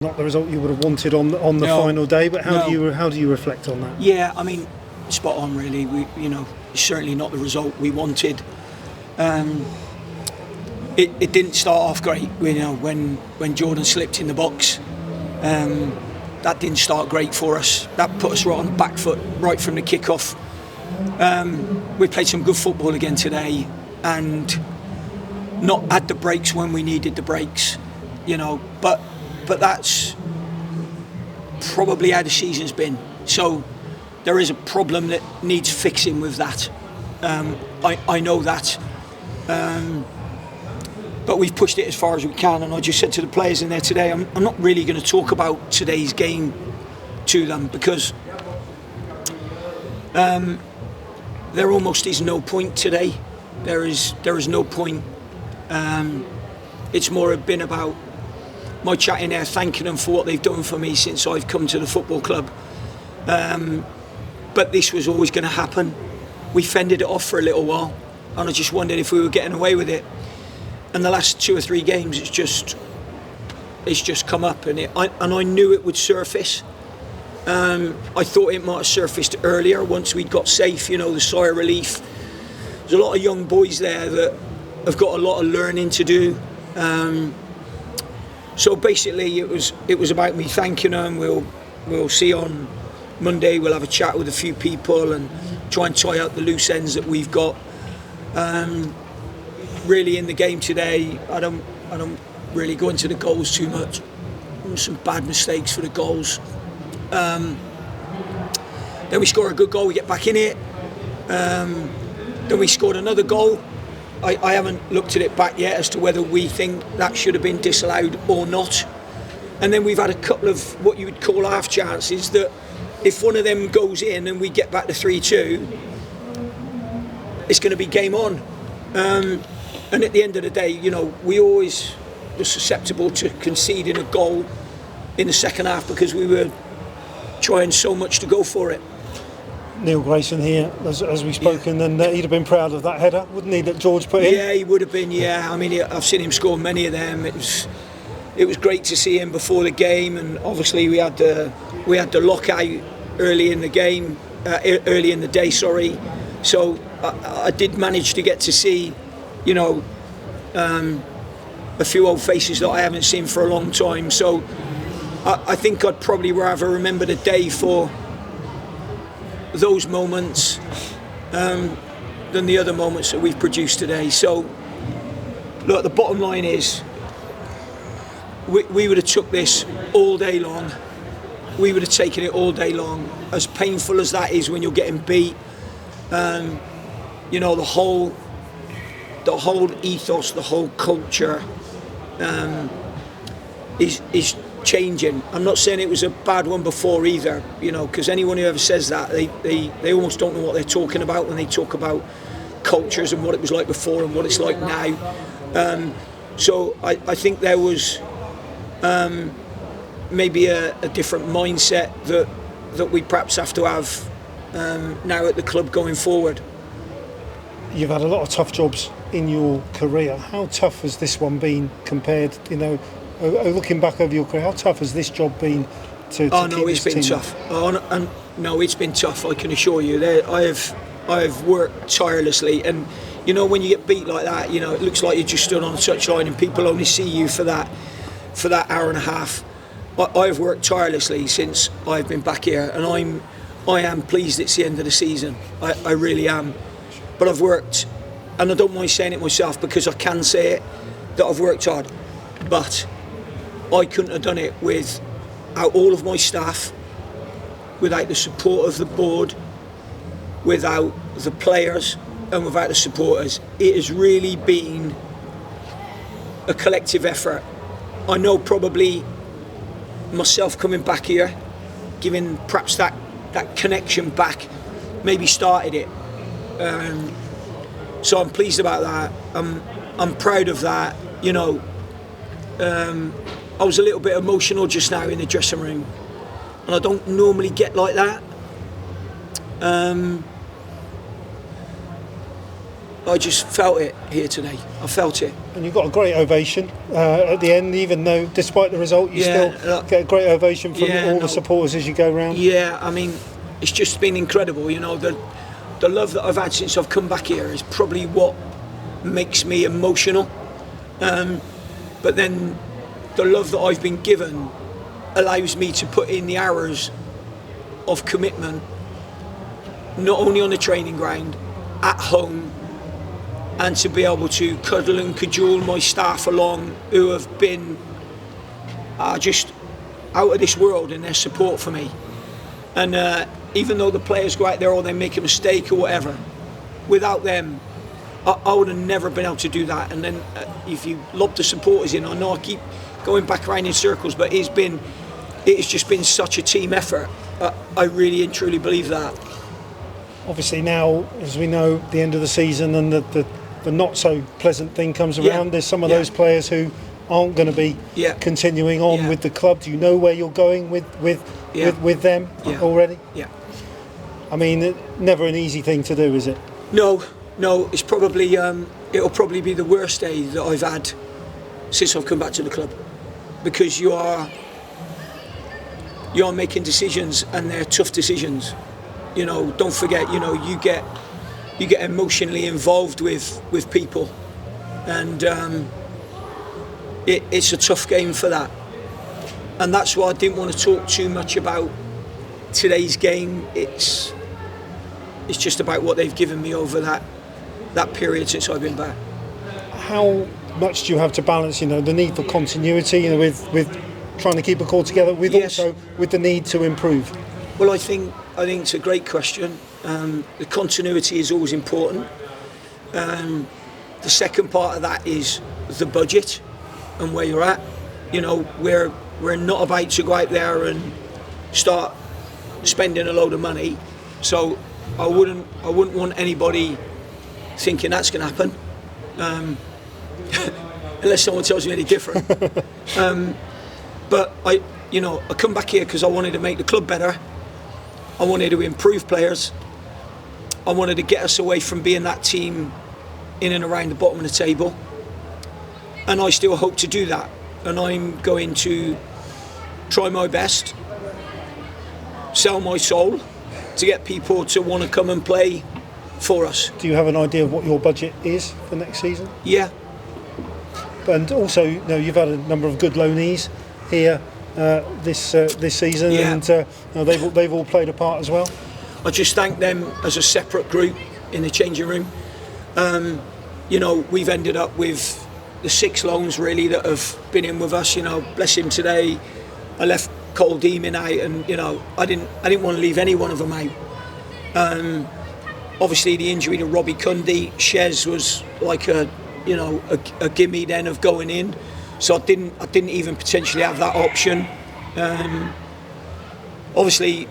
Not the result you would have wanted on the final day, but how do you reflect on that? Yeah, I mean, spot on really. It's certainly not the result we wanted. It didn't start off great. When Jordan slipped in the box, that didn't start great for us. That put us right on the back foot right from the kick-off. We played some good football again today, and not had the breaks when we needed the breaks. But that's probably how the season's been. So there is a problem that needs fixing with that. I know that. But we've pushed it as far as we can, and I just said to the players in there today, I'm not really going to talk about today's game to them, because there almost is no point today. There is no point. It's more been about my chat in there, thanking them for what they've done for me since I've come to the football club. But this was always going to happen. We fended it off for a little while, and I just wondered if we were getting away with it. And the last 2 or 3 games, it's just come up, and I knew it would surface. I thought it might have surfaced earlier once we'd got safe. The sigh of relief. There's a lot of young boys there that have got a lot of learning to do. So basically, it was about me thanking them. We'll see on Monday. We'll have a chat with a few people and try and tie out the loose ends that we've got. Really, in the game today, I don't really go into the goals too much. There were some bad mistakes for the goals. Then we score a good goal. We get back in it. Then we scored another goal. I haven't looked at it back yet as to whether we think that should have been disallowed or not. And then we've had a couple of what you would call half chances that if one of them goes in and we get back to 3-2, it's going to be game on. And at the end of the day, we always were susceptible to conceding a goal in the second half because we were trying so much to go for it. Neil Grayson here, as we've spoken, and he'd have been proud of that header, wouldn't he, that George put in? Yeah, he would have been, yeah. I mean, I've seen him score many of them. It was great to see him before the game, and obviously we had the lockout early in the game, early in the day, sorry. So I did manage to get to see, a few old faces that I haven't seen for a long time. So I think I'd probably rather remember the day for those moments than the other moments that we've produced today. So look, the bottom line is we would have took this all day long. We would have taken it all day long. As painful as that is when you're getting beat, the whole ethos, the whole culture is changing. I'm not saying it was a bad one before either, because anyone who ever says that, they almost don't know what they're talking about when they talk about cultures and what it was like before and what it's like now. So I think there was maybe a different mindset that we perhaps have to have now at the club going forward. You've had a lot of tough jobs in your career. How tough has this one been compared, looking back over your career, how tough has this job been to no, keep it's this been team tough. No, it's been tough, I can assure you. I have worked tirelessly, and when you get beat like that, it looks like you just stood on a touchline and people only see you for that hour and a half. I have worked tirelessly since I've been back here, and I am pleased it's the end of the season. I really am. But I've worked, and I don't mind saying it myself because I can say it, that I've worked hard. But I couldn't have done it without all of my staff, without the support of the board, without the players, and without the supporters. It has really been a collective effort. I know probably myself coming back here, giving perhaps that connection back, maybe started it. So I'm pleased about that. I'm proud of that. I was a little bit emotional just now in the dressing room, and I don't normally get like that. I just felt it here today. I felt it. and you got a great ovation at the end, even though despite the result you still get a great ovation from all the supporters as you go round. Yeah, I mean, it's just been incredible. You know, the love that I've had since I've come back here is probably what makes me emotional. But then the love that I've been given allows me to put in the hours of commitment, not only on the training ground, at home, and to be able to cuddle and cajole my staff along who have been just out of this world in their support for me. And even though the players go out there or they make a mistake or whatever, without them, I would have never been able to do that. And then if you lob the supporters in, I know I keep going back around in circles, but it has just been such a team effort. I really and truly believe that. Obviously now, as we know, the end of the season and the not so pleasant thing comes around. There's some of those players who aren't going to be continuing on with the club. Do you know where you're going with them already? Yeah. I mean, never an easy thing to do, is it? No. It's probably it'll probably be the worst day that I've had since I've come back to the club, because you are making decisions and they're tough decisions. You know, don't forget. You know, you get emotionally involved with people, and it's a tough game for that. And that's why I didn't want to talk too much about today's game. It's just about what they've given me over that period since I've been back. How much do you have to balance, you know, the need for continuity, you know, with trying to keep a core together, with also with the need to improve? Well, I think it's a great question. The continuity is always important. The second part of that is the budget and where you're at. You know, we're not about to go out there and start spending a load of money. So I wouldn't want anybody thinking that's going to happen, unless someone tells me any different. But I come back here because I wanted to make the club better. I wanted to improve players. I wanted to get us away from being that team in and around the bottom of the table. And I still hope to do that. And I'm going to try my best, sell my soul, to get people to want to come and play for us. Do you have an idea of what your budget is for next season? Yeah. And also, you know, you've had a number of good loanees here this season, and they've all played a part as well. I just thank them as a separate group in the changing room. You know, we've ended up with the 6 loans really that have been in with us. You know, bless him today. I left Cole Deeman out, and you know, I didn't want to leave any one of them out. Obviously, the injury to Robbie Cundy, Shez was like a gimme then of going in. So I didn't even potentially have that option. Obviously,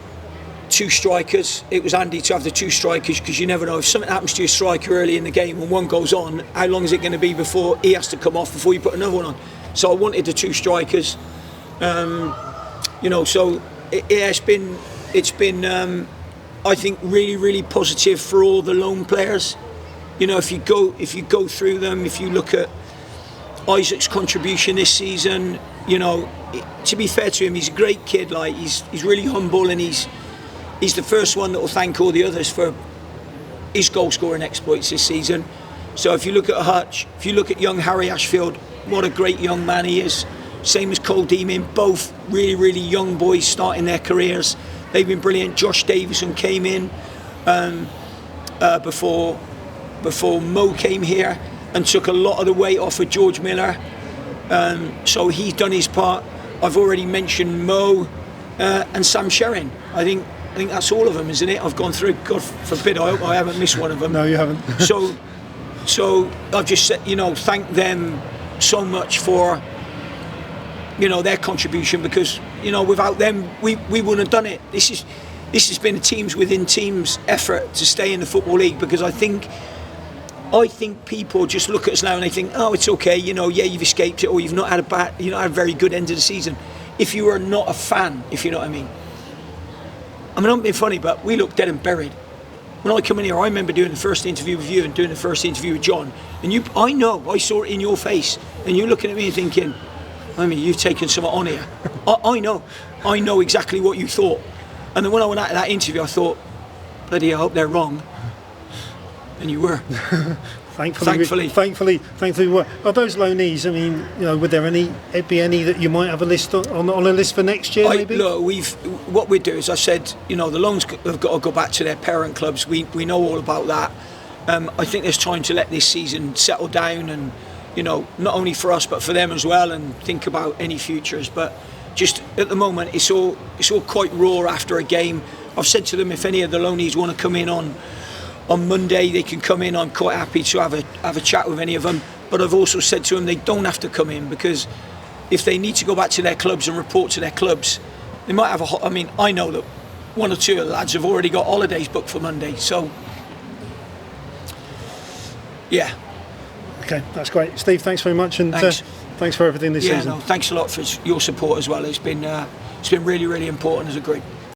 2 strikers. It was handy to have the 2 strikers, because you never know if something happens to your striker early in the game and one goes on. How long is it going to be before he has to come off before you put another one on? So I wanted the 2 strikers. You know, so it's been I think really, really positive for all the loan players. You know, if you go through them, if you look at Isaac's contribution this season, you know, to be fair to him, he's a great kid. Like he's really humble, and he's the first one that will thank all the others for his goal scoring exploits this season. So if you look at Hutch, if you look at young Harry Ashfield, what a great young man he is. Same as Cole Deeman, both really, really young boys starting their careers. They've been brilliant. Josh Davison came in before Mo came here and took a lot of the weight off of George Miller. So he's done his part. I've already mentioned Mo and Sam Sherrin. I think that's all of them, isn't it? I've gone through. God forbid, I hope I haven't missed one of them. No, you haven't. So I've just said, you know, thank them so much for, you know, their contribution, because, you know, without them we wouldn't have done it. This has been a teams within teams effort to stay in the Football League, because I think people just look at us now and they think, oh, it's okay, you know, yeah, you've escaped it, or you've not had a very good end of the season. If you are not a fan, if you know what I mean. I mean, I'm not being funny, but we look dead and buried. when I come in here, I remember doing the first interview with you and doing the first interview with John, and I saw it in your face, and you're looking at me and thinking, I mean, you've taken something on here. I know exactly what you thought. And then when I went out of that interview, I thought, bloody, I hope they're wrong. And you were. Thankfully. Are those loanees? I mean, would there be any that you might have a list on a list for next year? Maybe. Look, what we do is, I said, the loans have got to go back to their parent clubs. We know all about that. I think there's time to let this season settle down, and not only for us but for them as well, and think about any futures. But just at the moment, it's all quite raw after a game. I've said to them, if any of the loanees want to come in on Monday, they can come in. I'm quite happy to have a chat with any of them. But I've also said to them they don't have to come in, because if they need to go back to their clubs and report to their clubs, they might have I know that one or two of the lads have already got holidays booked for Monday. So, yeah. Okay, that's great. Steve, thanks very much, and thanks for everything this season. Thanks a lot for your support as well. It's been really, really important as a group.